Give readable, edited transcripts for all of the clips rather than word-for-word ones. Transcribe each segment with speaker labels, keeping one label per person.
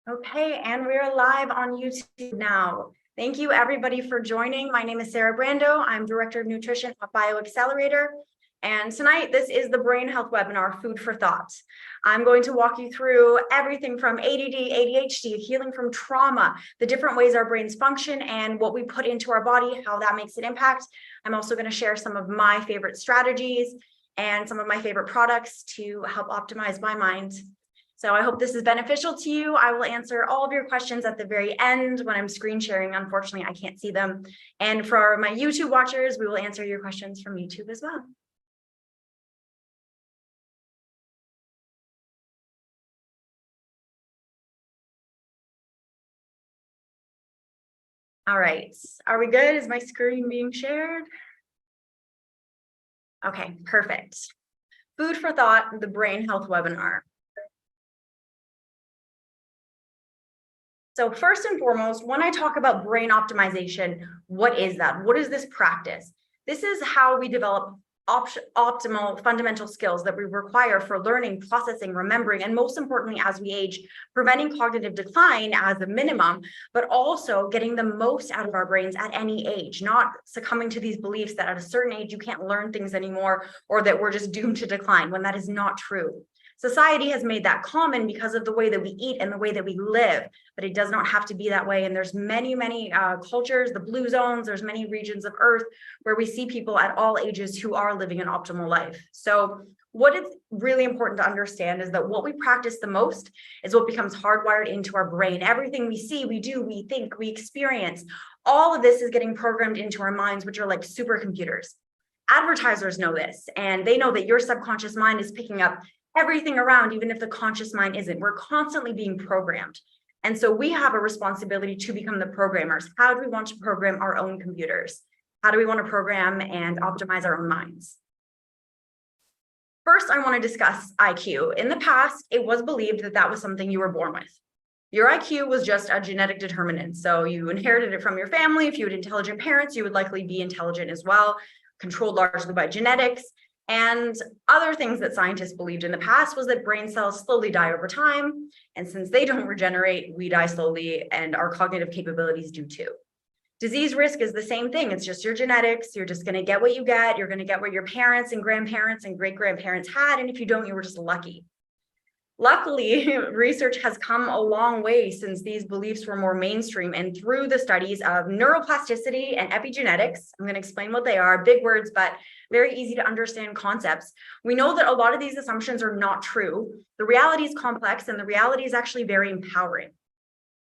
Speaker 1: Okay, and we're live on YouTube now. Thank you everybody for joining. My name is Sarah Brando. I'm Director of Nutrition at BioAccelerator. And tonight, this is the Brain Health webinar, Food for Thought. I'm going to walk you through everything from ADD, ADHD, healing from trauma, the different ways our brains function and what we put into our body, how that makes an impact. I'm also going to share some of my favorite strategies and some of my favorite products to help optimize my mind. So I hope this is beneficial to you. I will answer all of your questions at the very end when I'm screen sharing. Unfortunately, I can't see them. And for my YouTube watchers, we will answer your questions from YouTube as well. All right, are we good? Is my screen being shared? Okay, perfect. Food for Thought, the Brain Health webinar. So first and foremost, when I talk about brain optimization, what is that? What is this practice? This is how we develop optimal fundamental skills that we require for learning, processing, remembering, and most importantly, as we age, preventing cognitive decline as a minimum, but also getting the most out of our brains at any age, not succumbing to these beliefs that at a certain age you can't learn things anymore or that we're just doomed to decline when that is not true. Society has made that common because of the way that we eat and the way that we live, but it does not have to be that way. And there's many cultures, the blue zones, there's many regions of Earth where we see people at all ages who are living an optimal life. So what is really important to understand is that what we practice the most is what becomes hardwired into our brain. Everything we see, we do, we think, we experience, all of this is getting programmed into our minds, which are like supercomputers. Advertisers know this, and they know that your subconscious mind is picking up everything around, even if the conscious mind isn't. We're constantly being programmed. And so we have a responsibility to become the programmers. How do we want to program our own computers? How do we want to program and optimize our own minds? First, I want to discuss IQ. In the past, it was believed that that was something you were born with. Your IQ was just a genetic determinant. So you inherited it from your family. If you had intelligent parents, you would likely be intelligent as well, controlled largely by genetics. And other things that scientists believed in the past was that brain cells slowly die over time. And since they don't regenerate, we die slowly, and our cognitive capabilities do too. Disease risk is the same thing. It's just your genetics. You're just going to get what you get. You're going to get what your parents and grandparents and great-grandparents had. And if you don't, you were just lucky. Luckily, research has come a long way since these beliefs were more mainstream, and through the studies of neuroplasticity and epigenetics, I'm going to explain what they are, big words, but very easy to understand concepts. We know that a lot of these assumptions are not true. The reality is complex, and the reality is actually very empowering.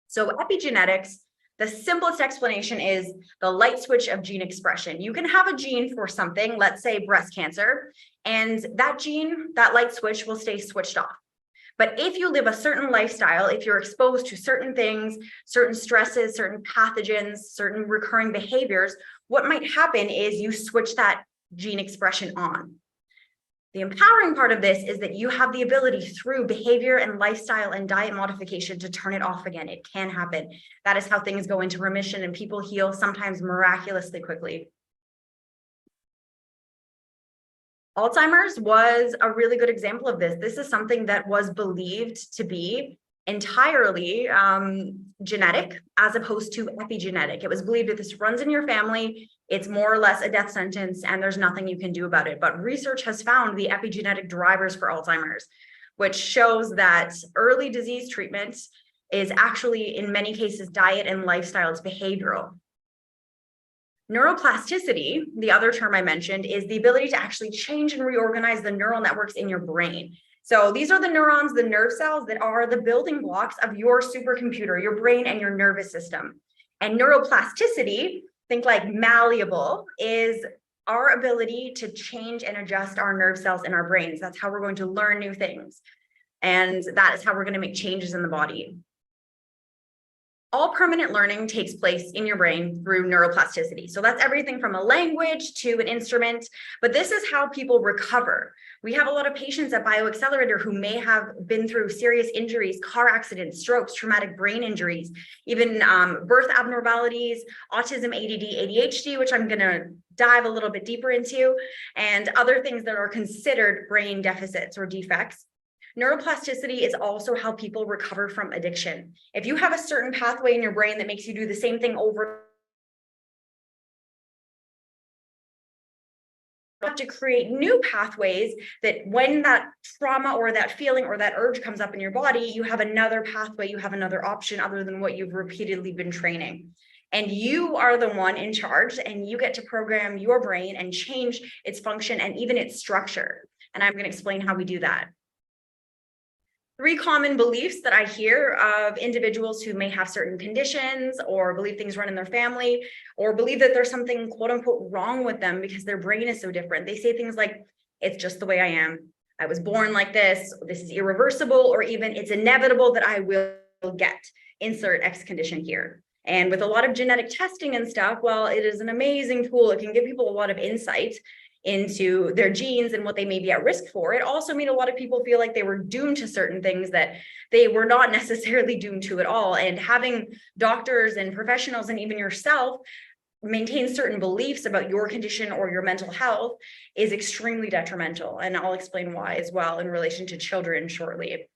Speaker 1: So epigenetics, the simplest explanation is the light switch of gene expression. You can have a gene for something, let's say breast cancer, and that gene, that light switch will stay switched off. But if you live a certain lifestyle, if you're exposed to certain things, certain stresses, certain pathogens, certain recurring behaviors, what might happen is you switch that gene expression on. The empowering part of this is that you have the ability through behavior and lifestyle and diet modification to turn it off again. It can happen. That is how things go into remission and people heal sometimes miraculously quickly. Alzheimer's was a really good example of this. This is something that was believed to be entirely genetic as opposed to epigenetic. It was believed that this runs in your family, it's more or less a death sentence, and there's nothing you can do about it. But research has found the epigenetic drivers for Alzheimer's, which shows that early disease treatment is actually, in many cases, diet and lifestyle. It's behavioral. Neuroplasticity, the other term I mentioned, is the ability to actually change and reorganize the neural networks in your brain. So these are the neurons, the nerve cells that are the building blocks of your supercomputer, your brain and your nervous system. And neuroplasticity, think like malleable, is our ability to change and adjust our nerve cells in our brains. That's how we're going to learn new things. And that is how we're going to make changes in the body. All permanent learning takes place in your brain through neuroplasticity. So that's everything from a language to an instrument, but this is how people recover. We have a lot of patients at BioAccelerator who may have been through serious injuries, car accidents, strokes, traumatic brain injuries, even birth abnormalities, autism, ADD, ADHD, which I'm gonna dive a little bit deeper into, and other things that are considered brain deficits or defects. Neuroplasticity is also how people recover from addiction. If you have a certain pathway in your brain that makes you do the same thing over, you have to create new pathways that when that trauma or that feeling or that urge comes up in your body, you have another pathway, you have another option other than what you've repeatedly been training. And you are the one in charge, and you get to program your brain and change its function and even its structure. And I'm going to explain how we do that. 3 common beliefs that I hear of individuals who may have certain conditions or believe things run in their family or believe that there's something quote unquote wrong with them because their brain is so different. They say things like, it's just the way I am. I was born like this is irreversible, or even it's inevitable that I will get insert X condition here. And with a lot of genetic testing and stuff, well, it is an amazing tool. It can give people a lot of insight into their genes and what they may be at risk for. It also made a lot of people feel like they were doomed to certain things that they were not necessarily doomed to at all. And having doctors and professionals and even yourself maintain certain beliefs about your condition or your mental health is extremely detrimental. And I'll explain why as well in relation to children shortly.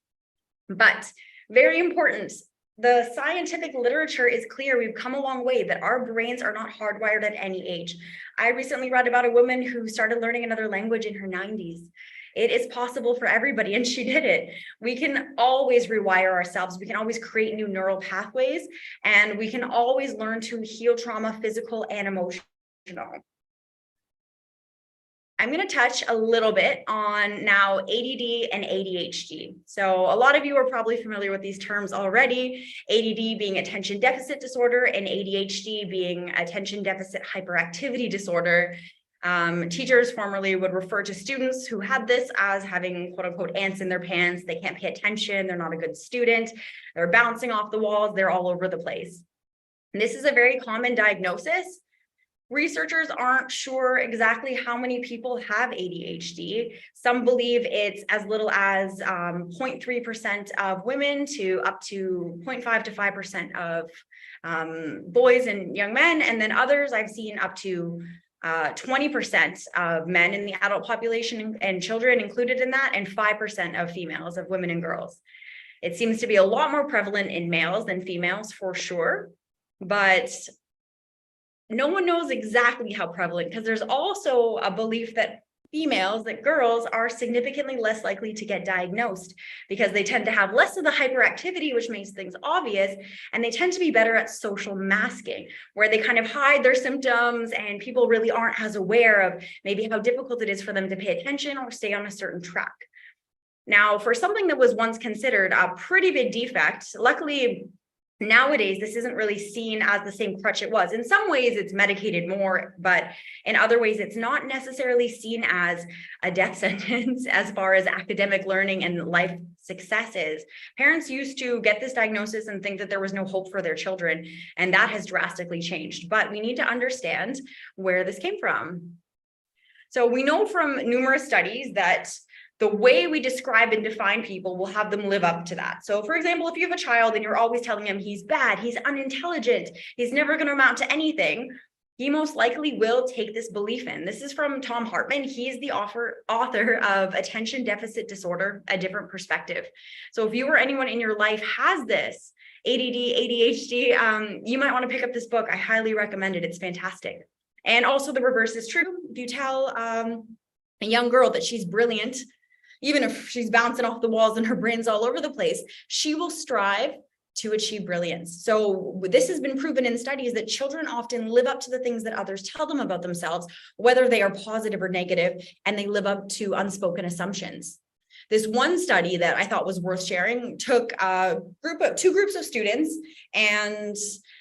Speaker 1: But very important, the scientific literature is clear. We've come a long way that our brains are not hardwired at any age. I recently read about a woman who started learning another language in her 90s. It is possible for everybody, and she did it. We can always rewire ourselves. We can always create new neural pathways, and we can always learn to heal trauma, physical and emotional. I'm going to touch a little bit on now ADD and ADHD. So a lot of you are probably familiar with these terms already, ADD being attention deficit disorder and ADHD being attention deficit hyperactivity disorder. Teachers formerly would refer to students who had this as having quote unquote ants in their pants. They can't pay attention. They're not a good student. They're bouncing off the walls. They're all over the place. And this is a very common diagnosis. Researchers aren't sure exactly how many people have ADHD. Some believe it's as little as 0.3% of women to up to 0.5 to 5% of boys and young men. And then others I've seen up to 20% of men in the adult population and children included in that, and 5% of females, of women and girls. It seems to be a lot more prevalent in males than females for sure, but no one knows exactly how prevalent, because there's also a belief that females, that girls are significantly less likely to get diagnosed because they tend to have less of the hyperactivity, which makes things obvious, and they tend to be better at social masking, where they kind of hide their symptoms and people really aren't as aware of maybe how difficult it is for them to pay attention or stay on a certain track. Now, for something that was once considered a pretty big defect, luckily, nowadays, this isn't really seen as the same crutch it was. In some ways, it's medicated more, but in other ways, it's not necessarily seen as a death sentence as far as academic learning and life success is. Parents used to get this diagnosis and think that there was no hope for their children, and that has drastically changed. But we need to understand where this came from. So we know from numerous studies that the way we describe and define people will have them live up to that. So for example, if you have a child and you're always telling him he's bad, he's unintelligent, he's never going to amount to anything, he most likely will take this belief in. This is from Tom Hartman. He is the author of Attention Deficit Disorder, A Different Perspective. So if you or anyone in your life has this, ADD, ADHD, you might want to pick up this book. I highly recommend it. It's fantastic. And also the reverse is true. If you tell a young girl that she's brilliant, even if she's bouncing off the walls and her brain's all over the place, she will strive to achieve brilliance. So this has been proven in studies that children often live up to the things that others tell them about themselves, whether they are positive or negative, and they live up to unspoken assumptions. This one study that I thought was worth sharing took two groups of students, and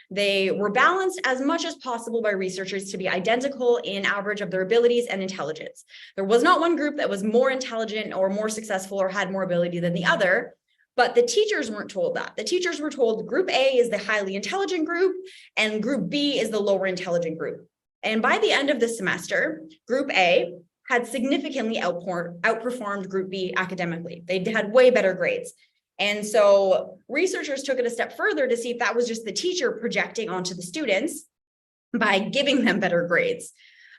Speaker 1: they were balanced as much as possible by researchers to be identical in average of their abilities and intelligence. There was not one group that was more intelligent or more successful or had more ability than the other, but the teachers weren't told that. The teachers were told group A is the highly intelligent group and group B is the lower intelligent group. And by the end of the semester, group A had significantly outperformed group B academically. They had way better grades. And so researchers took it a step further to see if that was just the teacher projecting onto the students by giving them better grades.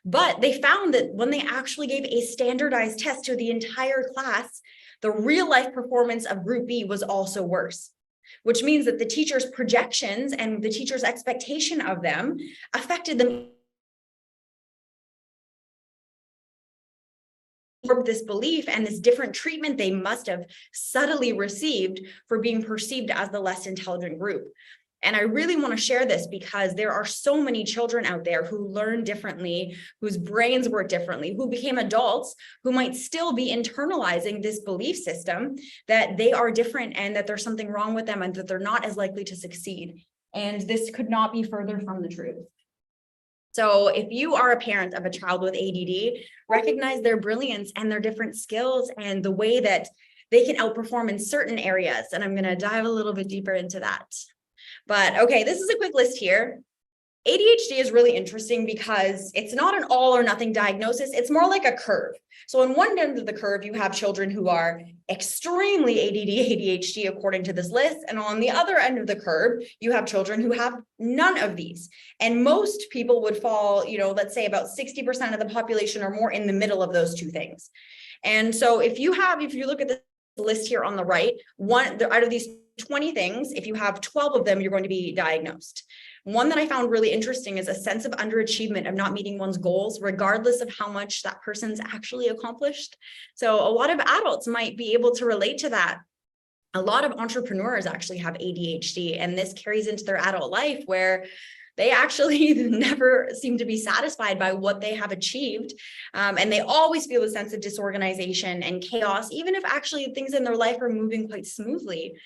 Speaker 1: But they found that when they actually gave a standardized test to the entire class, the real life performance of group B was also worse, which means that the teacher's projections and the teacher's expectation of them affected them. This belief and this different treatment they must have subtly received for being perceived as the less intelligent group. And I really want to share this because there are so many children out there who learn differently, whose brains work differently, who became adults, who might still be internalizing this belief system that they are different and that there's something wrong with them and that they're not as likely to succeed. And this could not be further from the truth. So if you are a parent of a child with ADD, recognize their brilliance and their different skills and the way that they can outperform in certain areas. And I'm going to dive a little bit deeper into that. But okay, this is a quick list here. ADHD is really interesting because it's not an all or nothing diagnosis. It's more like a curve. So on one end of the curve, you have children who are extremely ADD, ADHD, according to this list. And on the other end of the curve, you have children who have none of these. And most people would fall, let's say about 60% of the population or more in the middle of those two things. And so if you look at the list here on the right, out of these 20 things, if you have 12 of them, you're going to be diagnosed. One that I found really interesting is a sense of underachievement, of not meeting one's goals, regardless of how much that person's actually accomplished. So a lot of adults might be able to relate to that. A lot of entrepreneurs actually have ADHD, and this carries into their adult life where they actually never seem to be satisfied by what they have achieved. And they always feel a sense of disorganization and chaos, even if actually things in their life are moving quite smoothly.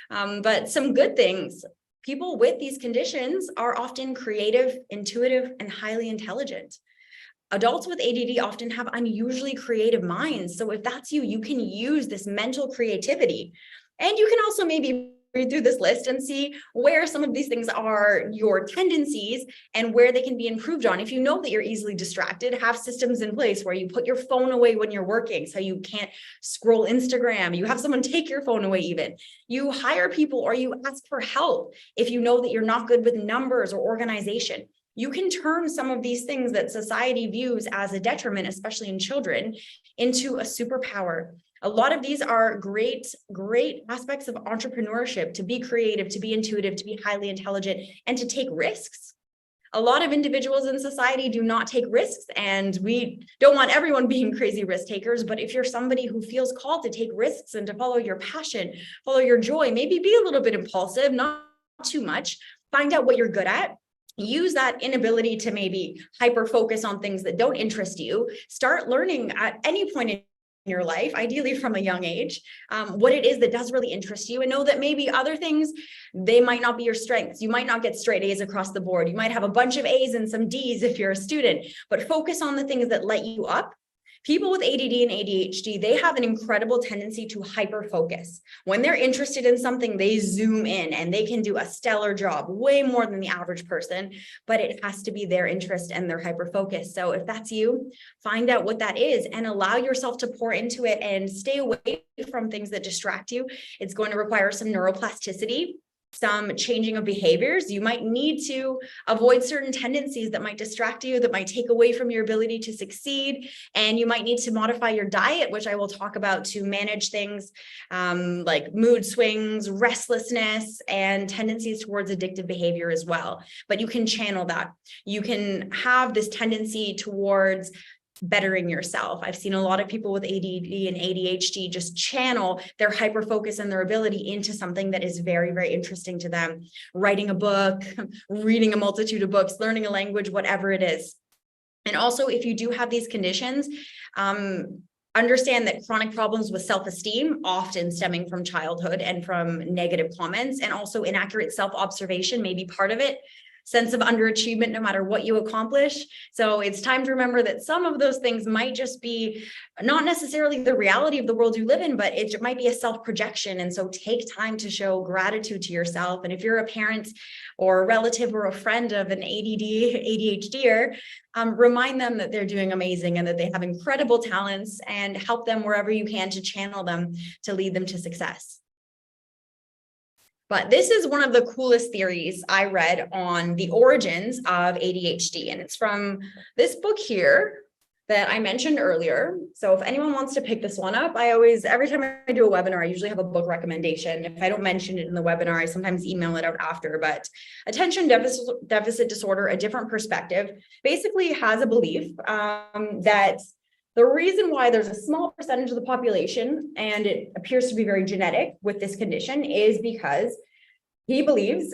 Speaker 1: But some good things. People with these conditions are often creative, intuitive, and highly intelligent. Adults with ADD often have unusually creative minds. So if that's you, you can use this mental creativity. And you can also maybe read through this list and see where some of these things are your tendencies and where they can be improved on. If you know that you're easily distracted, have systems in place where you put your phone away when you're working so you can't scroll Instagram. You have someone take your phone away even. You hire people or you ask for help if you know that you're not good with numbers or organization. You can turn some of these things that society views as a detriment, especially in children, into a superpower. A lot of these are great aspects of entrepreneurship: to be creative, to be intuitive, to be highly intelligent, and to take risks. A lot of individuals in society do not take risks, and we don't want everyone being crazy risk takers. But if you're somebody who feels called to take risks and to follow your passion, follow your joy, maybe be a little bit impulsive, not too much, find out what you're good at. Use that inability to maybe hyper focus on things that don't interest you. Start learning at any point in your life, ideally from a young age, what it is that does really interest you, and know that maybe other things, they might not be your strengths. You might not get straight A's across the board. You might have a bunch of A's and some D's if you're a student, but focus on the things that light you up. People with ADD and ADHD, they have an incredible tendency to hyper focus. When they're interested in something, they zoom in and they can do a stellar job, way more than the average person, but it has to be their interest and their hyper focus. So if that's you, find out what that is and allow yourself to pour into it and stay away from things that distract you. It's going to require some neuroplasticity, some changing of behaviors. You might need to avoid certain tendencies that might distract you, that might take away from your ability to succeed. And you might need to modify your diet, which I will talk about, to manage things like mood swings, restlessness, and tendencies towards addictive behavior as well. But you can channel that. You can have this tendency towards bettering yourself. I've seen a lot of people with ADD and ADHD just channel their hyper focus and their ability into something that is very, very interesting to them. Writing a book, reading a multitude of books, learning a language, whatever it is. And also, if you do have these conditions, understand that chronic problems with self-esteem, often stemming from childhood and from negative comments, and also inaccurate self-observation may be part of it. Sense of underachievement no matter what you accomplish. So it's time to remember that some of those things might just be not necessarily the reality of the world you live in, but it might be a self-projection. And so take time to show gratitude to yourself. And if you're a parent or a relative or a friend of an ADD, ADHDer, remind them that they're doing amazing and that they have incredible talents, and help them wherever you can to channel them to lead them to success. But this is one of the coolest theories I read on the origins of ADHD. And it's from this book here. that I mentioned earlier. So if anyone wants to pick this one up, every time I do a webinar, I usually have a book recommendation. If I don't mention it in the webinar, I sometimes email it out after, but Attention Deficit Disorder, A Different Perspective, basically has a belief that the reason why there's a small percentage of the population, and it appears to be very genetic with this condition, is because he believes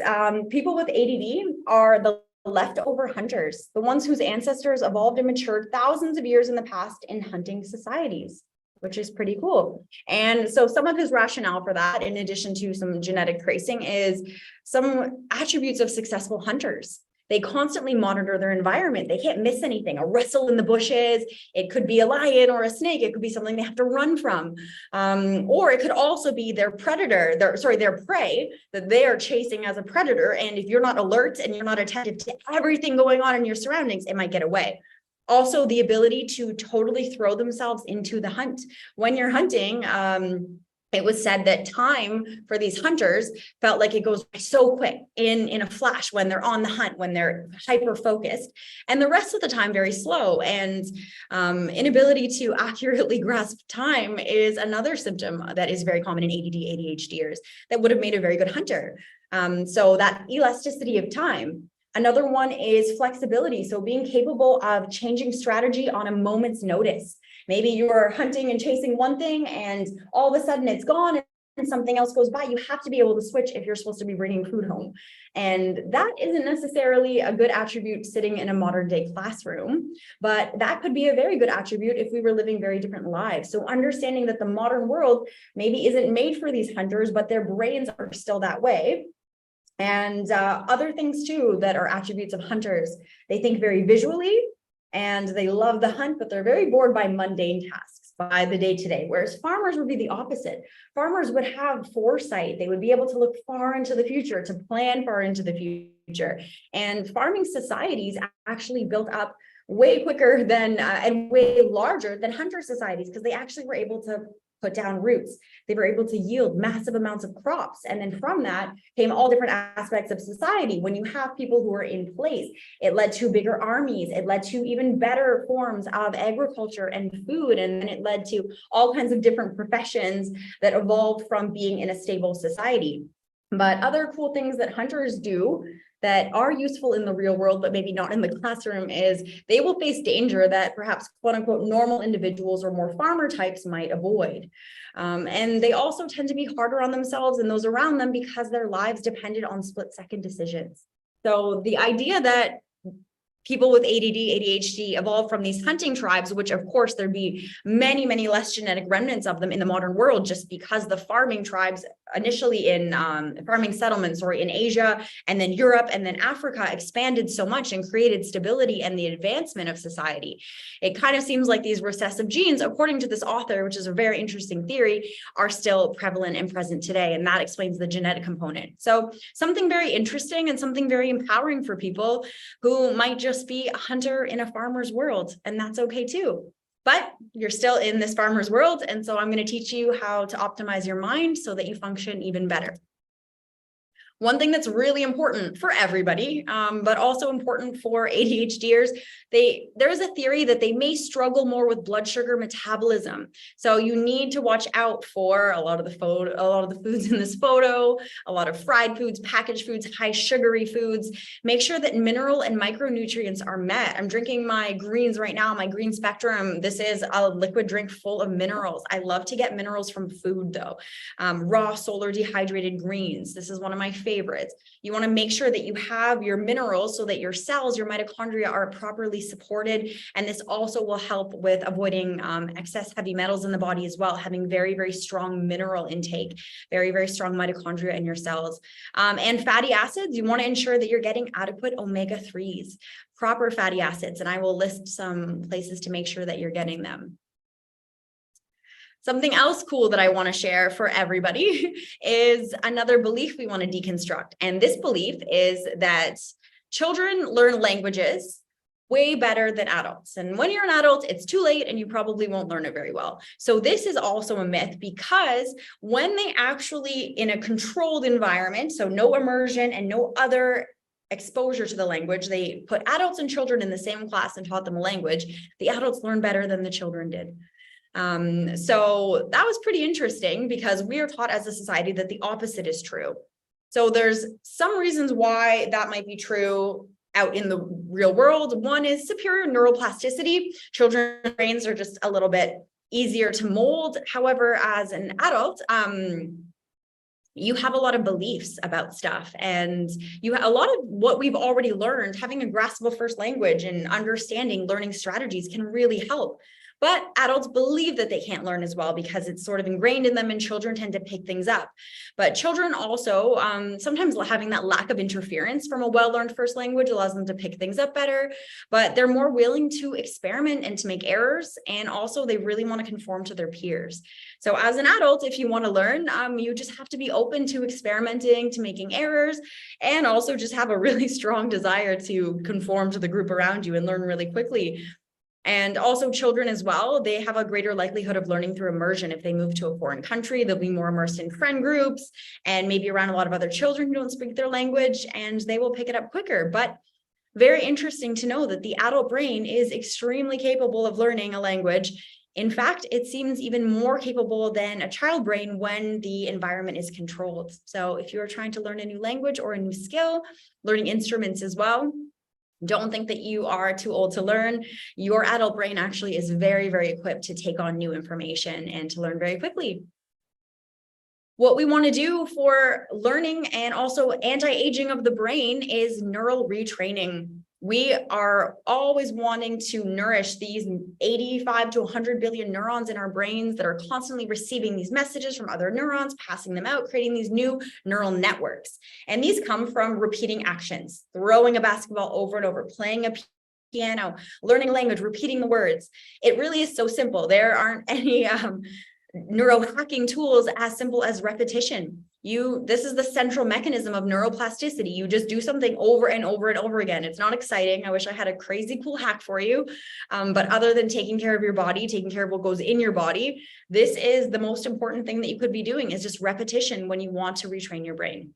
Speaker 1: people with ADD are the leftover hunters, the ones whose ancestors evolved and matured thousands of years in the past in hunting societies, which is pretty cool. And so some of his rationale for that, in addition to some genetic tracing, is some attributes of successful hunters. They constantly monitor their environment. They can't miss anything. A rustle in the bushes, it could be a lion or a snake. It could be something they have to run from. Or it could also be their predator, their prey that they are chasing as a predator. And if you're not alert and you're not attentive to everything going on in your surroundings, it might get away. Also, the ability to totally throw themselves into the hunt. When you're hunting, it was said that time for these hunters felt like it goes by so quick in a flash when they're on the hunt, when they're hyper focused, and the rest of the time very slow. And inability to accurately grasp time is another symptom that is very common in ADD, ADHDers that would have made a very good hunter. So that elasticity of time. Another one is flexibility. So being capable of changing strategy on a moment's notice. Maybe you're hunting and chasing one thing and all of a sudden it's gone and something else goes by. You have to be able to switch if you're supposed to be bringing food home. And that isn't necessarily a good attribute sitting in a modern day classroom, but that could be a very good attribute if we were living very different lives. So understanding that the modern world maybe isn't made for these hunters, but their brains are still that way. And other things too that are attributes of hunters. They think very visually and they love the hunt, but they're very bored by mundane tasks, by the day-to-day, whereas farmers would be the opposite. Farmers would have foresight. They would be able to look far into the future, to plan far into the future. And farming societies actually built up way quicker than and way larger than hunter societies, because they actually were able to put down roots. They were able to yield massive amounts of crops. And then from that came all different aspects of society. When you have people who are in place, it led to bigger armies. It led to even better forms of agriculture and food. And then it led to all kinds of different professions that evolved from being in a stable society. But other cool things that hunters do that are useful in the real world, but maybe not in the classroom, is they will face danger that perhaps quote unquote normal individuals or more farmer types might avoid. And they also tend to be harder on themselves and those around them because their lives depended on split-second decisions. So the idea that people with ADD, ADHD evolved from these hunting tribes, which of course there'd be many, many less genetic remnants of them in the modern world, just because the farming tribes initially in farming settlements or in Asia and then Europe and then Africa expanded so much and created stability and the advancement of society. It kind of seems like these recessive genes, according to this author, which is a very interesting theory, are still prevalent and present today. And that explains the genetic component. So something very interesting and something very empowering for people who might just be a hunter in a farmer's world. And that's okay too. But you're still in this farmer's world. And so I'm going to teach you how to optimize your mind so that you function even better. One thing that's really important for everybody, but also important for ADHDers, there is a theory that they may struggle more with blood sugar metabolism. So you need to watch out for a lot of the foods in this photo, a lot of fried foods, packaged foods, high sugary foods. Make sure that mineral and micronutrients are met. I'm drinking my greens right now, my green spectrum. This is a liquid drink full of minerals. I love to get minerals from food though. Raw solar dehydrated greens. This is one of my favorites. You want to make sure that you have your minerals so that your cells, your mitochondria are properly supported. And this also will help with avoiding excess heavy metals in the body as well, having very, very strong mineral intake, very, very strong mitochondria in your cells. And fatty acids, you want to ensure that you're getting adequate omega-3s, proper fatty acids. And I will list some places to make sure that you're getting them. Something else cool that I want to share for everybody is another belief we want to deconstruct. And this belief is that children learn languages way better than adults. And when you're an adult, it's too late and you probably won't learn it very well. So this is also a myth, because when they actually in a controlled environment, so no immersion and no other exposure to the language, they put adults and children in the same class and taught them a language, the adults learned better than the children did. So that was pretty interesting because we are taught as a society that the opposite is true. So there's some reasons why that might be true out in the real world. One is superior neuroplasticity. Children's brains are just a little bit easier to mold. However, as an adult, you have a lot of beliefs about stuff, and you have a lot of what we've already learned. Having a grasp of first language and understanding learning strategies can really help. But adults believe that they can't learn as well because it's sort of ingrained in them, and children tend to pick things up. But children also, sometimes having that lack of interference from a well-learned first language allows them to pick things up better, but they're more willing to experiment and to make errors. And also they really want to conform to their peers. So as an adult, if you want to learn, you just have to be open to experimenting, to making errors, and also just have a really strong desire to conform to the group around you and learn really quickly. And also children as well, they have a greater likelihood of learning through immersion. If they move to a foreign country, they'll be more immersed in friend groups and maybe around a lot of other children who don't speak their language, and they will pick it up quicker. But very interesting to know that the adult brain is extremely capable of learning a language. In fact, it seems even more capable than a child brain when the environment is controlled. So if you're trying to learn a new language or a new skill, learning instruments as well, don't think that you are too old to learn. Your adult brain actually is very, very equipped to take on new information and to learn very quickly. What we want to do for learning and also anti-aging of the brain is neural retraining. We are always wanting to nourish these 85 to 100 billion neurons in our brains that are constantly receiving these messages from other neurons, passing them out, creating these new neural networks. And these come from repeating actions, throwing a basketball over and over, playing a piano, learning a language, repeating the words. It really is so simple. There aren't any neurohacking tools as simple as repetition. This is the central mechanism of neuroplasticity. You just do something over and over and over again. It's not exciting. I wish I had a crazy cool hack for you. But other than taking care of your body, taking care of what goes in your body, this is the most important thing that you could be doing, is just repetition when you want to retrain your brain.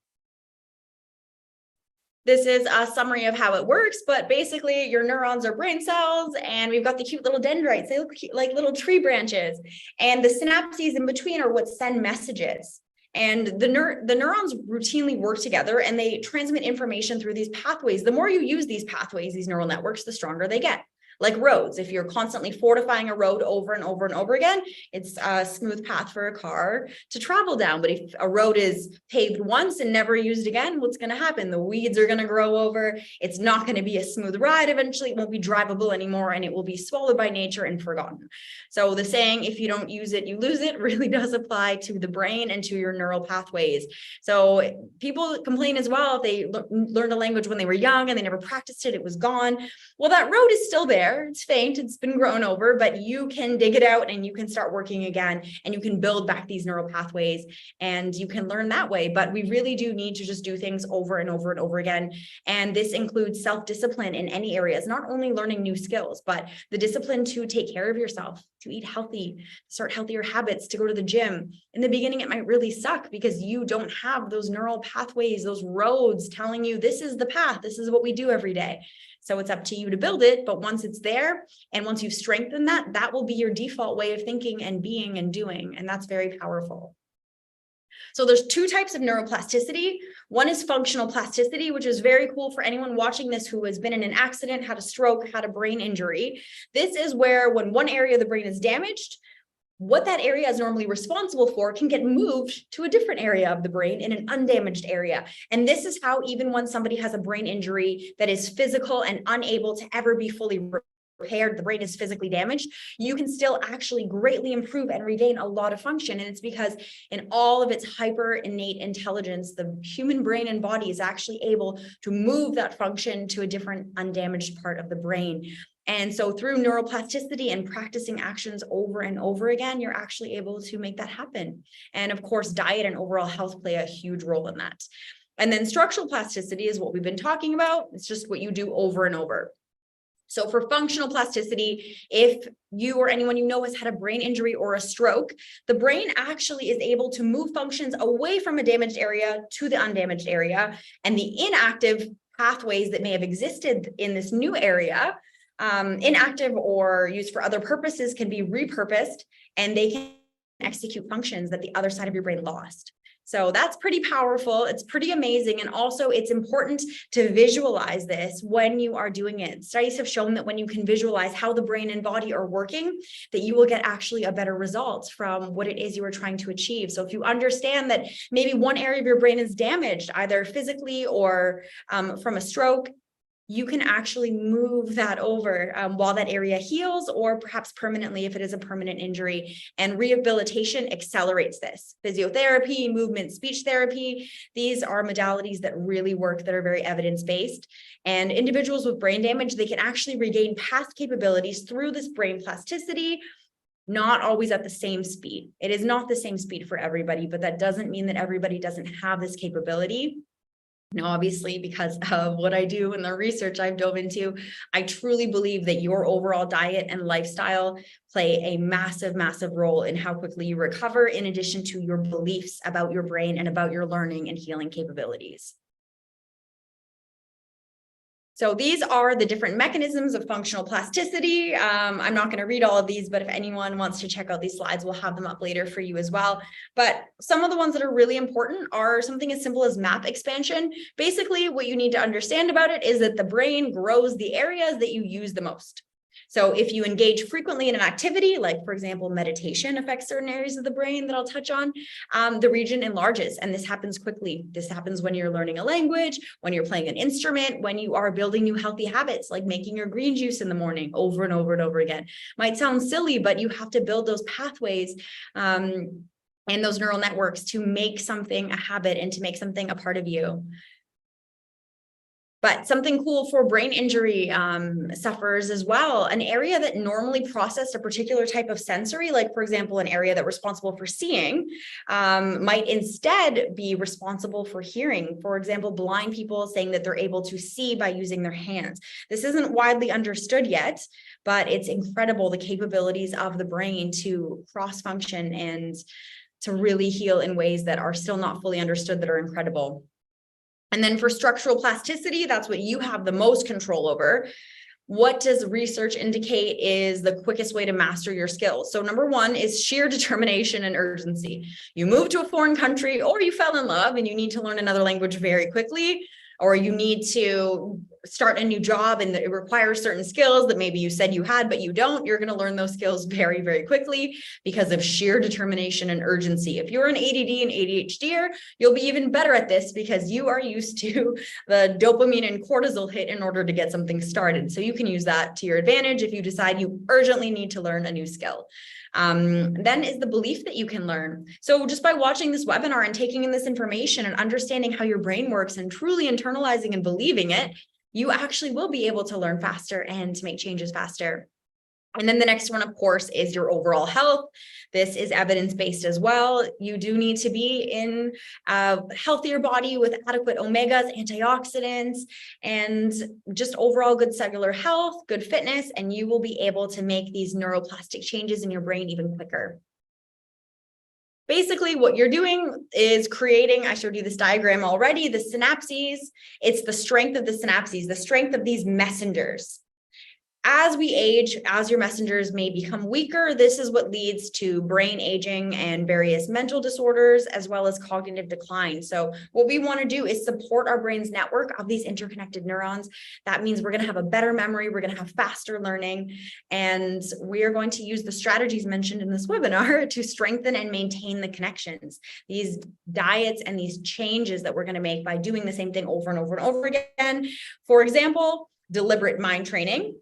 Speaker 1: This is a summary of how it works, but basically your neurons are brain cells, and we've got the cute little dendrites. They look like little tree branches, and the synapses in between are what send messages. And the neurons routinely work together, and they transmit information through these pathways. The more you use these pathways, these neural networks, the stronger they get. Like roads, if you're constantly fortifying a road over and over and over again, it's a smooth path for a car to travel down. But if a road is paved once and never used again, what's going to happen? The weeds are going to grow over. It's not going to be a smooth ride. Eventually, it won't be drivable anymore, and it will be swallowed by nature and forgotten. So the saying, if you don't use it, you lose it, really does apply to the brain and to your neural pathways. So people complain as well if they learned a language when they were young and they never practiced it, it was gone. Well, that road is still there. It's faint, it's been grown over, but you can dig it out and you can start working again, and you can build back these neural pathways, and you can learn that way. But we really do need to just do things over and over and over again. And this includes self-discipline in any areas, not only learning new skills, but the discipline to take care of yourself, to eat healthy, start healthier habits, to go to the gym. In the beginning, it might really suck because you don't have those neural pathways, those roads telling you this is the path, this is what we do every day. So it's up to you to build it, but once it's there and once you've strengthened that, that will be your default way of thinking and being and doing, and that's very powerful. So there's two types of neuroplasticity. One is functional plasticity, which is very cool for anyone watching this who has been in an accident, had a stroke, had a brain injury. This is where when one area of the brain is damaged, what that area is normally responsible for can get moved to a different area of the brain in an undamaged area. And this is how, even when somebody has a brain injury that is physical and unable to ever be fully repaired, the brain is physically damaged, you can still actually greatly improve and regain a lot of function. And it's because in all of its hyper innate intelligence, the human brain and body is actually able to move that function to a different undamaged part of the brain. And so through neuroplasticity and practicing actions over and over again, you're actually able to make that happen. And of course, diet and overall health play a huge role in that. And then structural plasticity is what we've been talking about. It's just what you do over and over. So for functional plasticity, if you or anyone you know has had a brain injury or a stroke, the brain actually is able to move functions away from a damaged area to the undamaged area, and the inactive pathways that may have existed in this new area, inactive or used for other purposes, can be repurposed, and they can execute functions that the other side of your brain lost. So that's pretty powerful. It's pretty amazing. And also it's important to visualize this when you are doing it. Studies have shown that when you can visualize how the brain and body are working, that you will get actually a better result from what it is you are trying to achieve. So if you understand that maybe one area of your brain is damaged, either physically or from a stroke, you can actually move that over while that area heals, or perhaps permanently if it is a permanent injury. And rehabilitation accelerates this. Physiotherapy, movement, speech therapy, these are modalities that really work, that are very evidence-based. And individuals with brain damage, they can actually regain past capabilities through this brain plasticity, not always at the same speed. It is not the same speed for everybody, but that doesn't mean that everybody doesn't have this capability. Now, obviously, because of what I do and the research I've dove into, I truly believe that your overall diet and lifestyle play a massive, massive role in how quickly you recover, in addition to your beliefs about your brain and about your learning and healing capabilities. So these are the different mechanisms of functional plasticity. I'm not going to read all of these, but if anyone wants to check out these slides, we'll have them up later for you as well. But some of the ones that are really important are something as simple as map expansion. Basically, what you need to understand about it is that the brain grows the areas that you use the most. So if you engage frequently in an activity, like for example, meditation affects certain areas of the brain that I'll touch on, the region enlarges, and this happens quickly. This happens when you're learning a language, when you're playing an instrument, when you are building new healthy habits, like making your green juice in the morning over and over and over again. Might sound silly, but you have to build those pathways and those neural networks to make something a habit and to make something a part of you. But something cool for brain injury sufferers as well, an area that normally processed a particular type of sensory, like for example, an area that responsible for seeing, might instead be responsible for hearing. For example, blind people saying that they're able to see by using their hands. This isn't widely understood yet, but it's incredible, the capabilities of the brain to cross-function and to really heal in ways that are still not fully understood, that are incredible. And then for structural plasticity, that's what you have the most control over. What does research indicate is the quickest way to master your skills? So number one is sheer determination and urgency. You move to a foreign country, or you fell in love and you need to learn another language very quickly, or you need to start a new job and it requires certain skills that maybe you said you had, but you don't. You're going to learn those skills very, very quickly because of sheer determination and urgency. If you're an ADD and ADHDer, you'll be even better at this because you are used to the dopamine and cortisol hit in order to get something started. So you can use that to your advantage if you decide you urgently need to learn a new skill. Then is the belief that you can learn. So just by watching this webinar and taking in this information and understanding how your brain works and truly internalizing and believing it, you actually will be able to learn faster and to make changes faster. And then the next one, of course, is your overall health. This is evidence-based as well. You do need to be in a healthier body with adequate omegas, antioxidants, and just overall good cellular health, good fitness, and you will be able to make these neuroplastic changes in your brain even quicker. Basically, what you're doing is creating, I showed you this diagram already, the synapses. It's the strength of the synapses, the strength of these messengers. As we age, as your messengers may become weaker, this is what leads to brain aging and various mental disorders, as well as cognitive decline. So what we want to do is support our brain's network of these interconnected neurons. That means we're going to have a better memory, we're going to have faster learning, and we are going to use the strategies mentioned in this webinar to strengthen and maintain the connections. These diets and these changes that we're going to make by doing the same thing over and over and over again. For example, deliberate mind training.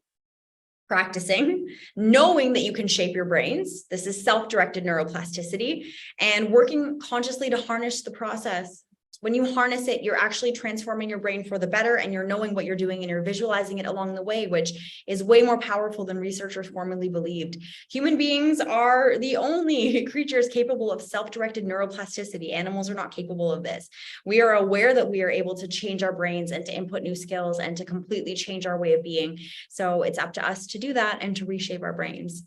Speaker 1: Practicing, knowing that you can shape your brains. This is self-directed neuroplasticity, and working consciously to harness the process. When you harness it, you're actually transforming your brain for the better, and you're knowing what you're doing and you're visualizing it along the way, which is way more powerful than researchers formerly believed. Human beings are the only creatures capable of self-directed neuroplasticity. Animals are not capable of this. We are aware that we are able to change our brains and to input new skills and to completely change our way of being. So it's up to us to do that and to reshape our brains.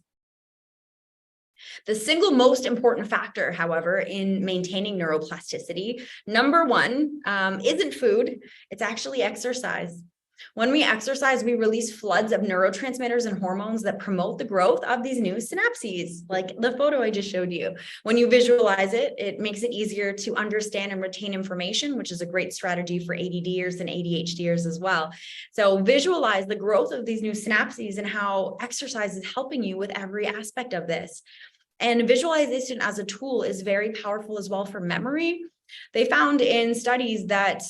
Speaker 1: The single most important factor, however, in maintaining neuroplasticity, number one, isn't food, it's actually exercise. When we exercise, we release floods of neurotransmitters and hormones that promote the growth of these new synapses, like the photo I just showed you. When you visualize it, it makes it easier to understand and retain information, which is a great strategy for ADDers and ADHDers as well. So visualize the growth of these new synapses and how exercise is helping you with every aspect of this. And visualization as a tool is very powerful as well for memory. They found in studies that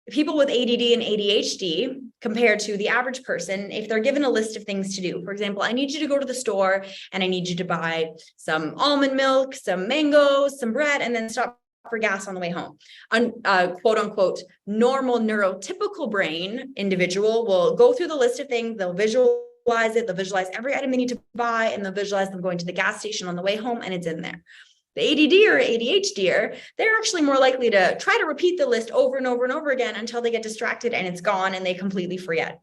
Speaker 1: people with ADD and ADHD compared to the average person, if they're given a list of things to do, for example, I need you to go to the store and I need you to buy some almond milk, some mangoes, some bread, and then stop for gas on the way home. Quote unquote, normal neurotypical brain individual will go through the list of things, they'll visualize it, they'll visualize every item they need to buy, and they'll visualize them going to the gas station on the way home, and it's in there. The ADD or ADHDer, they're actually more likely to try to repeat the list over and over and over again until they get distracted and it's gone and they completely forget.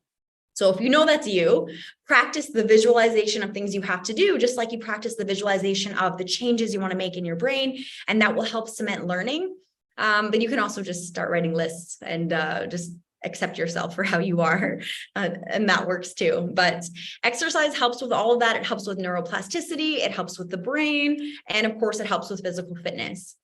Speaker 1: So if you know that's you, practice the visualization of things you have to do, just like you practice the visualization of the changes you want to make in your brain, and that will help cement learning. But you can also just start writing lists and just accept yourself for how you are, and that works too. But exercise helps with all of that. It helps with neuroplasticity, it helps with the brain, and of course it helps with physical fitness.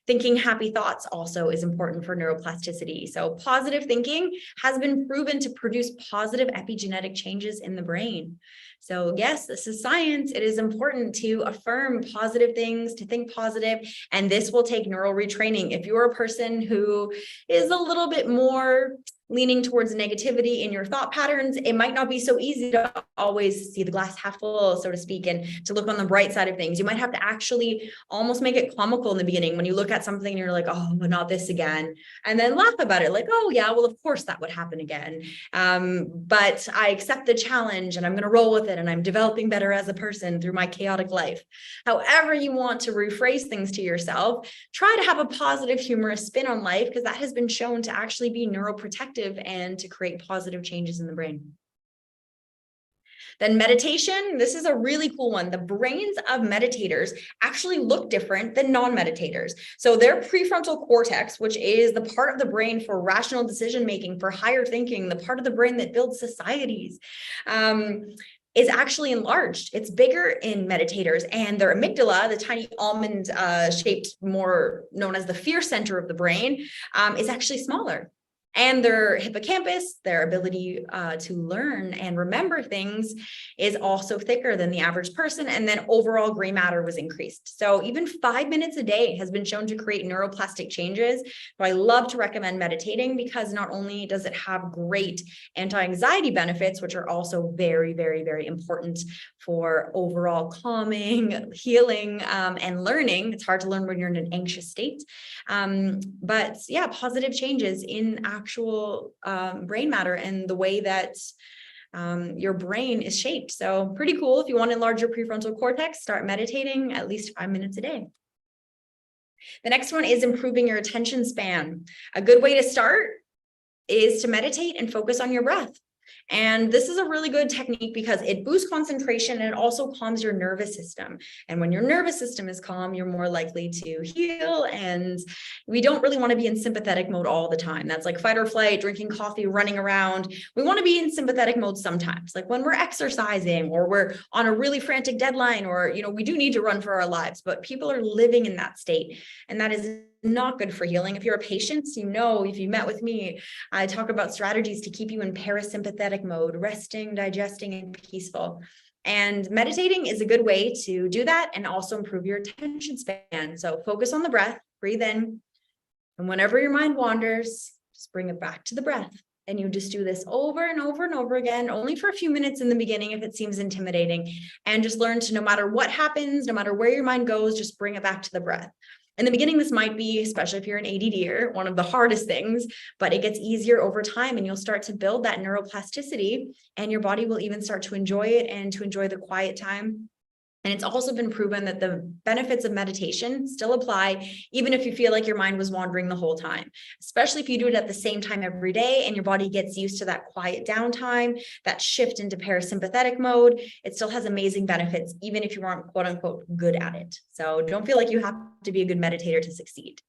Speaker 1: Thinking happy thoughts also is important for neuroplasticity. So positive thinking has been proven to produce positive epigenetic changes in the brain. So yes, this is science. It is important to affirm positive things, to think positive, and this will take neural retraining. If you're a person who is a little bit more leaning towards negativity in your thought patterns, it might not be so easy to always see the glass half full, so to speak, and to look on the bright side of things. You might have to actually almost make it comical in the beginning when you look at something and you're like, oh, but not this again. And then laugh about it like, oh yeah, well, of course that would happen again. But I accept the challenge and I'm going to roll with it, and I'm developing better as a person through my chaotic life. However you want to rephrase things to yourself, try to have a positive, humorous spin on life, because that has been shown to actually be neuroprotective and to create positive changes in the brain. Then meditation, this is a really cool one. The brains of meditators actually look different than non-meditators. So their prefrontal cortex, which is the part of the brain for rational decision-making, for higher thinking, the part of the brain that builds societies, is actually enlarged. It's bigger in meditators, and their amygdala, the tiny almond shaped, more known as the fear center of the brain, is actually smaller. And their hippocampus, their ability to learn and remember things, is also thicker than the average person. And then overall gray matter was increased. So even 5 minutes a day has been shown to create neuroplastic changes. So I love to recommend meditating, because not only does it have great anti-anxiety benefits, which are also very, very, very important for overall calming, healing, and learning. It's hard to learn when you're in an anxious state. But yeah, positive changes in actual brain matter and the way that your brain is shaped. So pretty cool. If you want to enlarge your prefrontal cortex, start meditating at least 5 minutes a day. The next one is improving your attention span. A good way to start is to meditate and focus on your breath. And this is a really good technique because it boosts concentration and it also calms your nervous system. And when your nervous system is calm, you're more likely to heal. And we don't really want to be in sympathetic mode all the time. That's like fight or flight, drinking coffee, running around. We want to be in sympathetic mode sometimes, like when we're exercising or we're on a really frantic deadline, or, we do need to run for our lives, but people are living in that state. And that is not good for healing. If you're a patient, if you met with me, I talk about strategies to keep you in parasympathetic mode, resting, digesting, and peaceful. And meditating is a good way to do that and also improve your attention span. So focus on the breath, breathe in, and whenever your mind wanders, just bring it back to the breath. And you just do this over and over and over again, only for a few minutes in the beginning if it seems intimidating, and just learn to, no matter what happens, no matter where your mind goes, just bring it back to the breath. In the beginning, this might be, especially if you're an ADDer, one of the hardest things, but it gets easier over time and you'll start to build that neuroplasticity, and your body will even start to enjoy it and to enjoy the quiet time And it's also been proven that the benefits of meditation still apply, even if you feel like your mind was wandering the whole time, especially if you do it at the same time every day and your body gets used to that quiet downtime, that shift into parasympathetic mode. It still has amazing benefits, even if you aren't quote unquote good at it. So don't feel like you have to be a good meditator to succeed.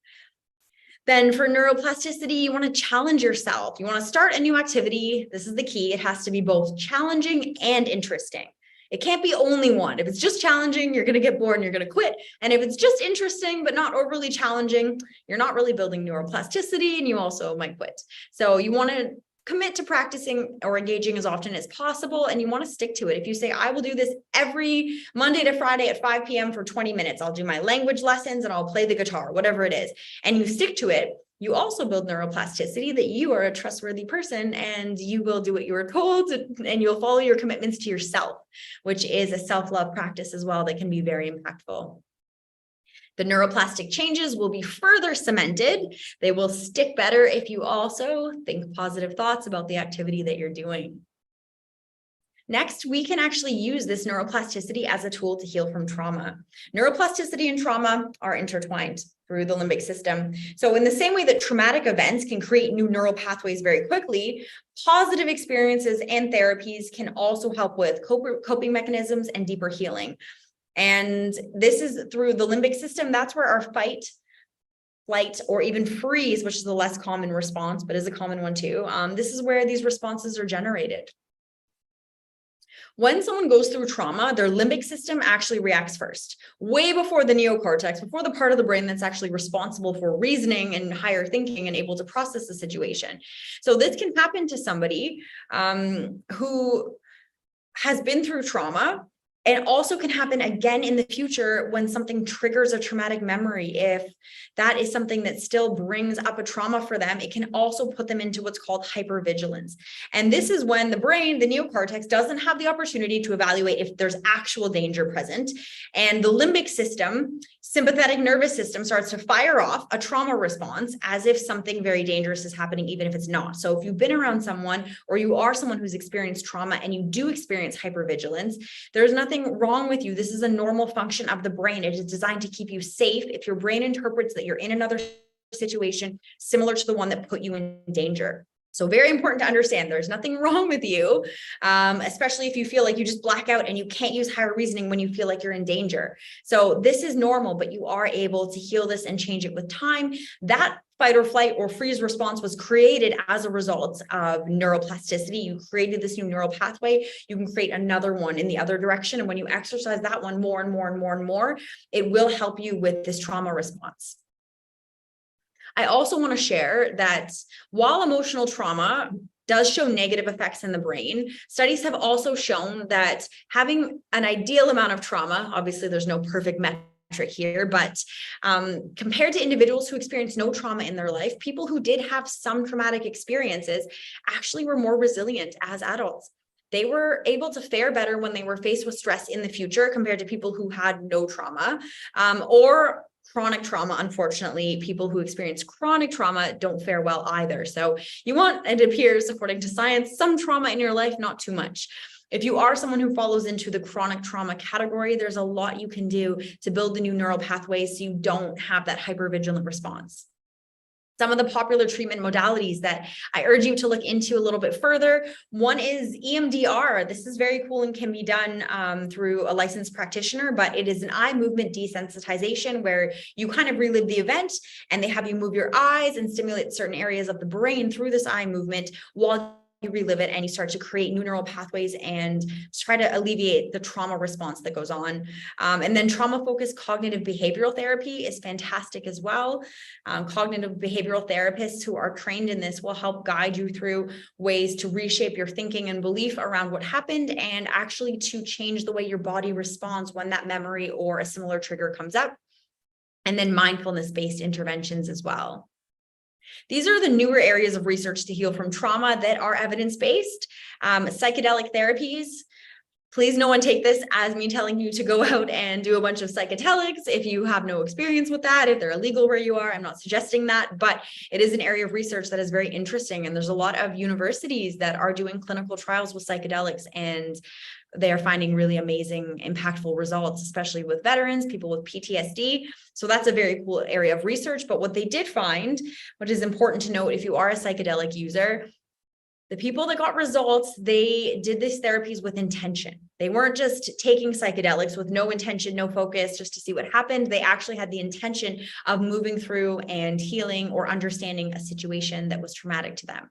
Speaker 1: Then for neuroplasticity, you want to challenge yourself. You want to start a new activity. This is the key. It has to be both challenging and interesting. It can't be only one. If it's just challenging, you're going to get bored and you're going to quit. And if it's just interesting, but not overly challenging, you're not really building neuroplasticity and you also might quit. So you want to commit to practicing or engaging as often as possible. And you want to stick to it. If you say, I will do this every Monday to Friday at 5 p.m. for 20 minutes, I'll do my language lessons and I'll play the guitar, whatever it is. And you stick to it, you also build neuroplasticity that you are a trustworthy person and you will do what you were told and you'll follow your commitments to yourself, which is a self-love practice as well that can be very impactful. The neuroplastic changes will be further cemented. They will stick better if you also think positive thoughts about the activity that you're doing. Next, we can actually use this neuroplasticity as a tool to heal from trauma. Neuroplasticity and trauma are intertwined through the limbic system. So in the same way that traumatic events can create new neural pathways very quickly, positive experiences and therapies can also help with coping mechanisms and deeper healing. And this is through the limbic system. That's where our fight, flight, or even freeze, which is the less common response, but is a common one too. This is where these responses are generated. When someone goes through trauma, their limbic system actually reacts first, way before the neocortex, before the part of the brain that's actually responsible for reasoning and higher thinking and able to process the situation. So this can happen to somebody who has been through trauma. It also can happen again in the future when something triggers a traumatic memory. If that is something that still brings up a trauma for them, it can also put them into what's called hypervigilance. And this is when the brain, the neocortex, doesn't have the opportunity to evaluate if there's actual danger present. And the limbic system, sympathetic nervous system, starts to fire off a trauma response as if something very dangerous is happening, even if it's not. So if you've been around someone or you are someone who's experienced trauma and you do experience hypervigilance, there's nothing wrong with you. This is a normal function of the brain. It is designed to keep you safe. If your brain interprets that you're in another situation similar to the one that put you in danger. So very important to understand there's nothing wrong with you, especially if you feel like you just black out and you can't use higher reasoning when you feel like you're in danger. So this is normal, but you are able to heal this and change it with time. That fight or flight or freeze response was created as a result of neuroplasticity. You created this new neural pathway. You can create another one in the other direction. And when you exercise that one more and more and more and more, it will help you with this trauma response. I also want to share that while emotional trauma does show negative effects in the brain, studies have also shown that having an ideal amount of trauma, obviously there's no perfect metric here, but compared to individuals who experienced no trauma in their life, people who did have some traumatic experiences actually were more resilient as adults. They were able to fare better when they were faced with stress in the future compared to people who had no trauma or chronic trauma. Unfortunately, people who experience chronic trauma don't fare well either. So you want, it appears, according to science, some trauma in your life, not too much. If you are someone who falls into the chronic trauma category, there's a lot you can do to build the new neural pathways so you don't have that hypervigilant response. Some of the popular treatment modalities that I urge you to look into a little bit further. One is EMDR. This is very cool and can be done through a licensed practitioner, but it is an eye movement desensitization where you kind of relive the event and they have you move your eyes and stimulate certain areas of the brain through this eye movement while you relive it, and you start to create new neural pathways and try to alleviate the trauma response that goes on. And then trauma-focused cognitive behavioral therapy is fantastic as well. Cognitive behavioral therapists who are trained in this will help guide you through ways to reshape your thinking and belief around what happened and actually to change the way your body responds when that memory or a similar trigger comes up. And then mindfulness-based interventions as well. These are the newer areas of research to heal from trauma that are evidence-based. Psychedelic therapies, Please no one take this as me telling you to go out and do a bunch of psychedelics if you have no experience with that, if they're illegal where you are. I'm not suggesting that, but it is an area of research that is very interesting. And there's a lot of universities that are doing clinical trials with psychedelics, and they are finding really amazing, impactful results, especially with veterans, people with PTSD. So that's a very cool area of research. But what they did find, which is important to note if you are a psychedelic user, the people that got results, they did these therapies with intention. They weren't just taking psychedelics with no intention, no focus, just to see what happened. They actually had the intention of moving through and healing or understanding a situation that was traumatic to them.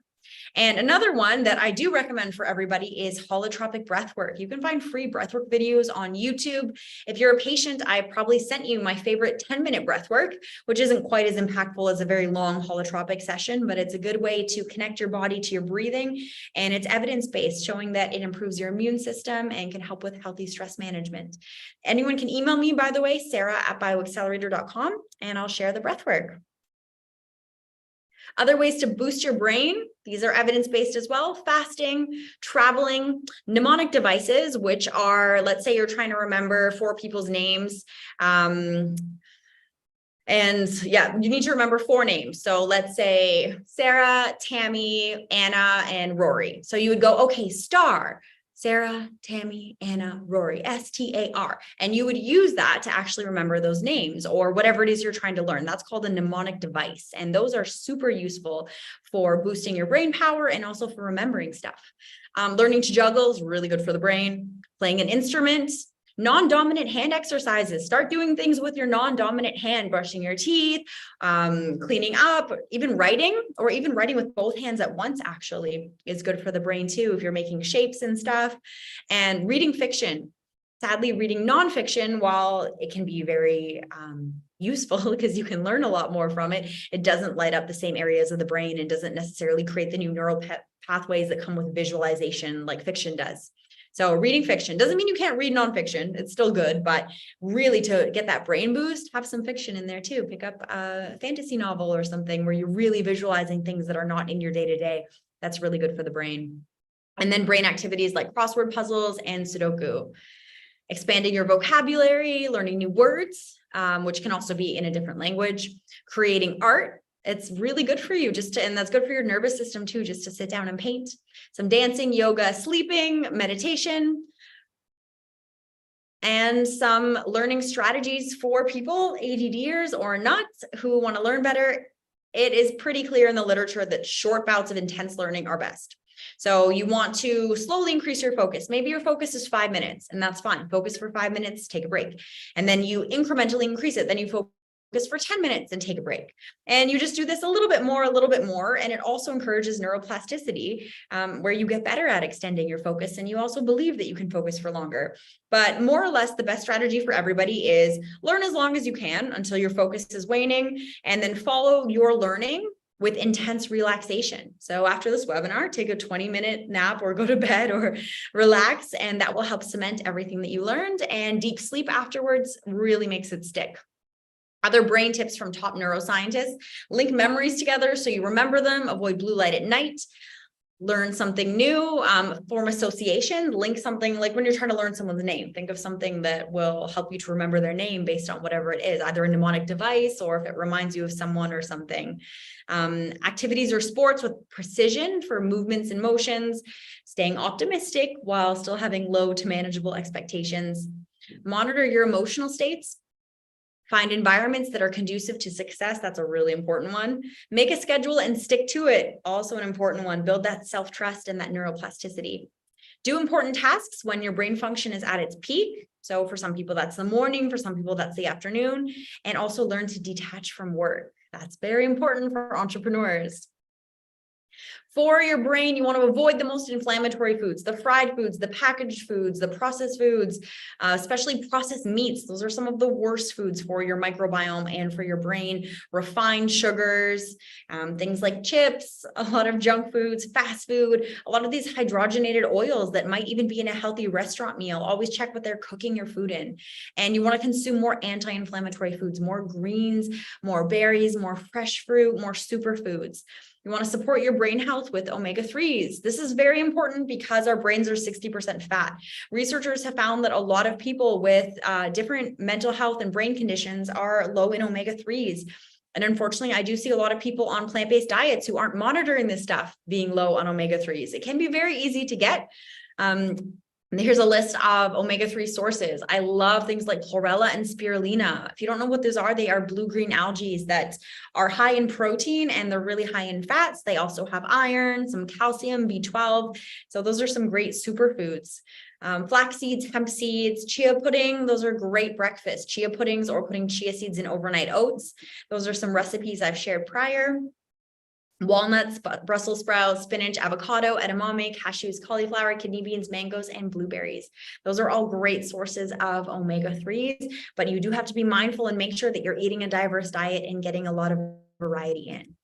Speaker 1: And another one that I do recommend for everybody is holotropic breathwork. You can find free breathwork videos on YouTube. If you're a patient, I probably sent you my favorite 10-minute breathwork, which isn't quite as impactful as a very long holotropic session, but it's a good way to connect your body to your breathing. And it's evidence-based, showing that it improves your immune system and can help with healthy stress management. Anyone can email me, by the way, sarah@bioaccelerator.com, and I'll share the breathwork. Other ways to boost your brain, these are evidence-based as well: fasting, traveling, mnemonic devices, which are, let's say you're trying to remember 4 people's names. And yeah, you need to remember 4 names. So let's say Sarah, Tammy, Anna, and Rory. So you would go, okay, STAR, Sarah, Tammy, Anna, Rory, STAR. And you would use that to actually remember those names or whatever it is you're trying to learn. That's called a mnemonic device. And those are super useful for boosting your brain power and also for remembering stuff. Learning to juggle is really good for the brain. Playing an instrument. Non-dominant hand exercises. Start doing things with your non-dominant hand, brushing your teeth, cleaning up, even writing, or even writing with both hands at once actually is good for the brain too, if you're making shapes and stuff. And reading fiction. Sadly, reading nonfiction, while it can be very useful because you can learn a lot more from it, it doesn't light up the same areas of the brain and doesn't necessarily create the new neural pathways that come with visualization like fiction does. So reading fiction doesn't mean you can't read nonfiction. It's still good, but really to get that brain boost, have some fiction in there too. Pick up a fantasy novel or something where you're really visualizing things that are not in your day-to-day. That's really good for the brain. And then brain activities like crossword puzzles and Sudoku. Expanding your vocabulary, learning new words, which can also be in a different language. Creating art. It's really good for you and that's good for your nervous system too, just to sit down and paint. Some dancing, yoga, sleeping, meditation, and some learning strategies for people, ADDers or not, who want to learn better. It is pretty clear in the literature that short bouts of intense learning are best. So you want to slowly increase your focus. Maybe your focus is 5 minutes, and that's fine. Focus for 5 minutes, take a break. And then you incrementally increase it. Then you focus for 10 minutes and take a break. And you just do this a little bit more. And it also encourages neuroplasticity, where you get better at extending your focus. And you also believe that you can focus for longer. But more or less, the best strategy for everybody is learn as long as you can until your focus is waning, and then follow your learning with intense relaxation. So after this webinar, take a 20-minute nap or go to bed or relax, and that will help cement everything that you learned. And deep sleep afterwards really makes it stick. Other brain tips from top neuroscientists: link memories together so you remember them, avoid blue light at night, learn something new, form association, link something like when you're trying to learn someone's name, think of something that will help you to remember their name based on whatever it is, either a mnemonic device or if it reminds you of someone or something. Activities or sports with precision for movements and motions, staying optimistic while still having low to manageable expectations. Monitor your emotional states. Find environments that are conducive to success. That's a really important one. Make a schedule and stick to it. Also an important one. Build that self-trust and that neuroplasticity. Do important tasks when your brain function is at its peak. So for some people, that's the morning. For some people, that's the afternoon. And also learn to detach from work. That's very important for entrepreneurs. For your brain, you want to avoid the most inflammatory foods, the fried foods, the packaged foods, the processed foods, especially processed meats. Those are some of the worst foods for your microbiome and for your brain. Refined sugars, things like chips, a lot of junk foods, fast food, a lot of these hydrogenated oils that might even be in a healthy restaurant meal. Always check what they're cooking your food in. And you want to consume more anti-inflammatory foods, more greens, more berries, more fresh fruit, more superfoods. You want to support your brain health health with omega-3s. This is very important because our brains are 60% fat. Researchers have found that a lot of people with different mental health and brain conditions are low in omega-3s. And unfortunately, I do see a lot of people on plant-based diets who aren't monitoring this stuff being low on omega-3s. It can be very easy to get. Here's a list of omega-3 sources. I love things like chlorella and spirulina. If you don't know what those are, they are blue-green algae that are high in protein and they're really high in fats. They also have iron, some calcium, B12. So those are some great superfoods. Flax seeds, hemp seeds, chia pudding, those are great breakfast. Chia puddings or putting chia seeds in overnight oats. Those are some recipes I've shared prior. Walnuts, Brussels sprouts, spinach, avocado, edamame, cashews, cauliflower, kidney beans, mangoes, and blueberries. Those are all great sources of omega-3s, but you do have to be mindful and make sure that you're eating a diverse diet and getting a lot of variety in.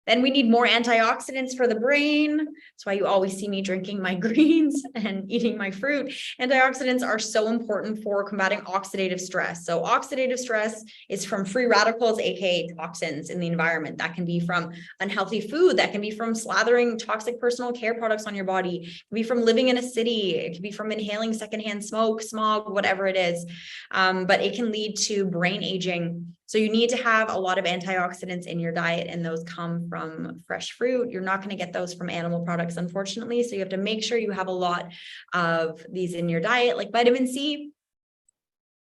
Speaker 1: Then we need more antioxidants for the brain. That's why you always see me drinking my greens and eating my fruit. Antioxidants are so important for combating oxidative stress. So oxidative stress is from free radicals, aka toxins in the environment. That can be from unhealthy food. That can be from slathering toxic personal care products on your body. It can be from living in a city. It can be from inhaling secondhand smoke, smog, whatever it is. But it can lead to brain aging. So you need to have a lot of antioxidants in your diet, and those come from fresh fruit. You're not going to get those from animal products, unfortunately. So you have to make sure you have a lot of these in your diet, like vitamin C,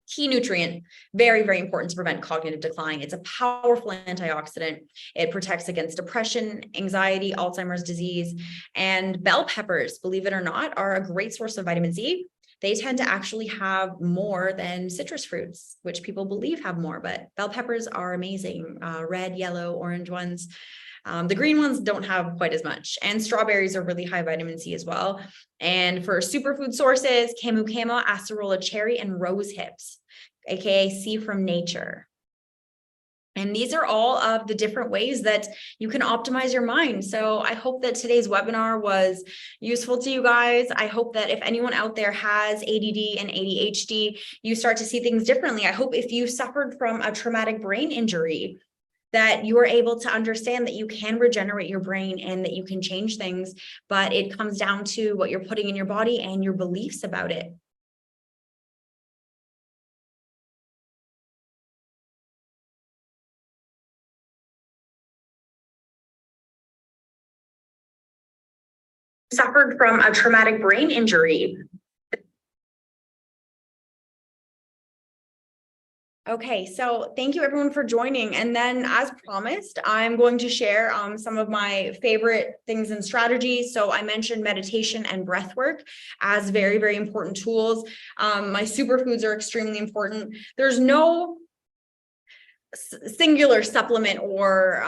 Speaker 1: key nutrient, very, very important to prevent cognitive decline. It's a powerful antioxidant. It protects against depression, anxiety, Alzheimer's disease, and bell peppers, believe it or not, are a great source of vitamin C. They tend to actually have more than citrus fruits, which people believe have more, but bell peppers are amazing. Red, yellow, orange ones. The green ones don't have quite as much. And strawberries are really high vitamin C as well. And for superfood sources, camu camo, acerola cherry, and rose hips, aka C from nature. And these are all of the different ways that you can optimize your mind. So I hope that today's webinar was useful to you guys. I hope that if anyone out there has ADD and ADHD, you start to see things differently. I hope if you suffered from a traumatic brain injury, that you are able to understand that you can regenerate your brain and that you can change things, but it comes down to what you're putting in your body and your beliefs about it. Suffered from a traumatic brain injury. Okay, so thank you everyone for joining. And then as promised, I'm going to share some of my favorite things and strategies. So I mentioned meditation and breath work as very, very important tools. My superfoods are extremely important. There's no singular supplement or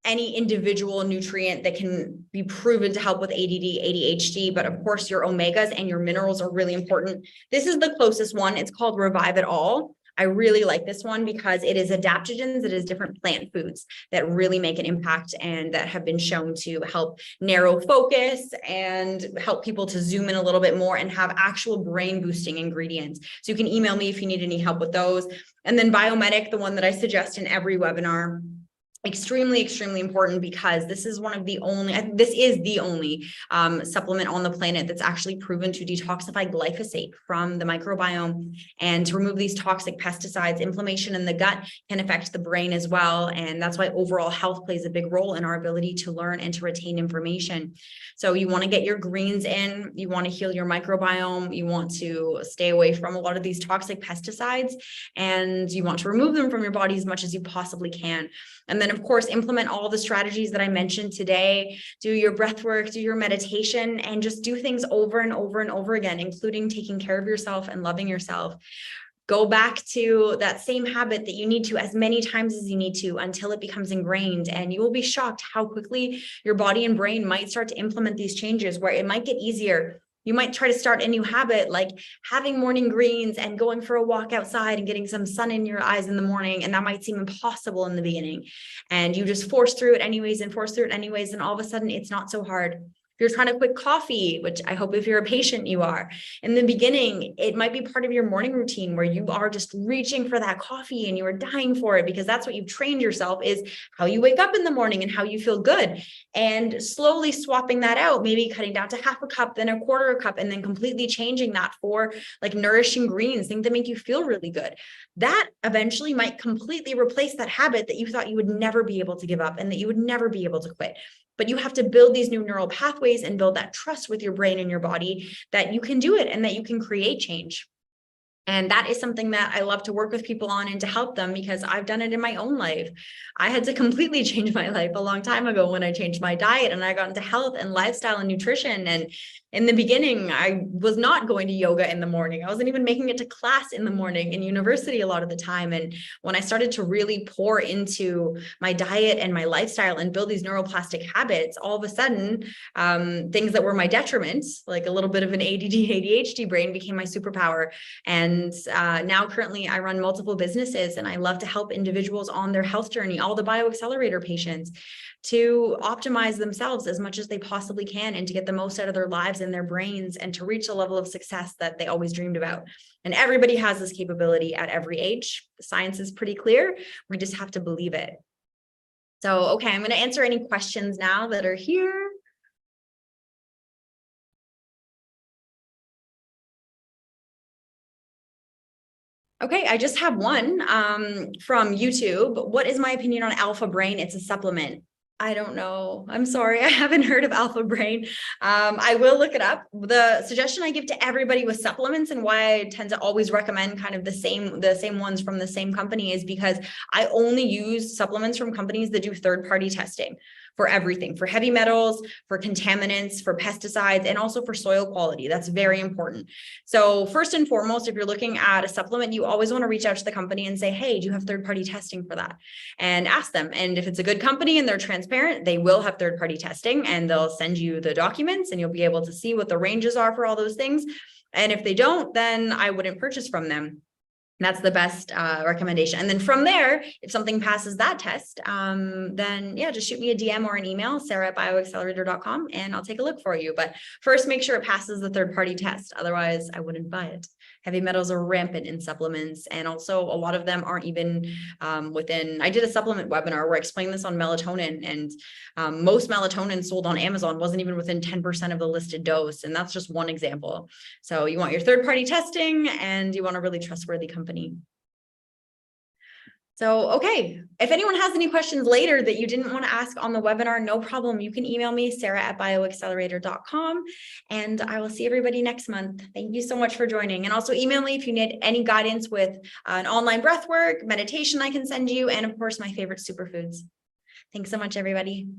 Speaker 1: any individual nutrient that can be proven to help with ADD, ADHD, but of course your omegas and your minerals are really important. This is the closest one. It's called Revive It All. I really like this one because it is adaptogens, it is different plant foods that really make an impact and that have been shown to help narrow focus and help people to zoom in a little bit more and have actual brain boosting ingredients. So you can email me if you need any help with those. And then Biomedic, the one that I suggest in every webinar. Extremely, extremely important because this is the only supplement on the planet that's actually proven to detoxify glyphosate from the microbiome and to remove these toxic pesticides. Inflammation in the gut can affect the brain as well. And that's why overall health plays a big role in our ability to learn and to retain information. So you want to get your greens in, you want to heal your microbiome, you want to stay away from a lot of these toxic pesticides, and you want to remove them from your body as much as you possibly can. And then, of course, implement all the strategies that I mentioned today. Do your breath work, do your meditation, and just do things over and over and over again, including taking care of yourself and loving yourself. Go back to that same habit that you need to as many times as you need to until it becomes ingrained. And you will be shocked how quickly your body and brain might start to implement these changes, where it might get easier. You might try to start a new habit like having morning greens and going for a walk outside and getting some sun in your eyes in the morning. And that might seem impossible in the beginning. And you just force through it anyways and force through it anyways. And all of a sudden it's not so hard. If you're trying to quit coffee, which I hope if you're a patient you are, in the beginning, it might be part of your morning routine where you are just reaching for that coffee and you are dying for it because that's what you've trained yourself is how you wake up in the morning and how you feel good. And slowly swapping that out, maybe cutting down to half a cup, then a quarter a cup, and then completely changing that for like nourishing greens, things that make you feel really good. That eventually might completely replace that habit that you thought you would never be able to give up and that you would never be able to quit. But you have to build these new neural pathways and build that trust with your brain and your body that you can do it and that you can create change. And that is something that I love to work with people on and to help them because I've done it in my own life. I had to completely change my life a long time ago when I changed my diet and I got into health and lifestyle and nutrition. And in the beginning, I was not going to yoga in the morning. I wasn't even making it to class in the morning in university a lot of the time. And when I started to really pour into my diet and my lifestyle and build these neuroplastic habits, all of a sudden, things that were my detriment, like a little bit of an ADD, ADHD brain became my superpower. And now currently I run multiple businesses and I love to help individuals on their health journey, all the bioaccelerator patients, to optimize themselves as much as they possibly can and to get the most out of their lives and their brains and to reach a level of success that they always dreamed about. And everybody has this capability at every age. The science is pretty clear. We just have to believe it. So, okay, I'm going to answer any questions now that are here. Okay, I just have one from YouTube. What is my opinion on Alpha Brain? It's a supplement. I don't know. I'm sorry. I haven't heard of Alpha Brain. I will look it up. The suggestion I give to everybody with supplements and why I tend to always recommend kind of the same ones from the same company is because I only use supplements from companies that do third-party testing for everything, for heavy metals, for contaminants, for pesticides, and also for soil quality. That's very important. So first and foremost, if you're looking at a supplement, you always want to reach out to the company and say, hey, do you have third-party testing for that? And ask them. And if it's a good company and they're transparent, they will have third-party testing and they'll send you the documents and you'll be able to see what the ranges are for all those things. And if they don't, then I wouldn't purchase from them. That's the best recommendation. And then from there, if something passes that test, then yeah, just shoot me a DM or an email, sarah@bioaccelerator.com, and I'll take a look for you. But first, make sure it passes the third-party test. Otherwise, I wouldn't buy it. Heavy metals are rampant in supplements. And also a lot of them aren't even within, I did a supplement webinar where I explained this on melatonin, and most melatonin sold on Amazon wasn't even within 10% of the listed dose. And that's just one example. So you want your third-party testing and you want a really trustworthy company. So, okay, if anyone has any questions later that you didn't want to ask on the webinar, no problem. You can email me, sarah@bioaccelerator.com, and I will see everybody next month. Thank you so much for joining. And also email me if you need any guidance with an online breathwork, meditation I can send you, and of course, my favorite superfoods. Thanks so much, everybody.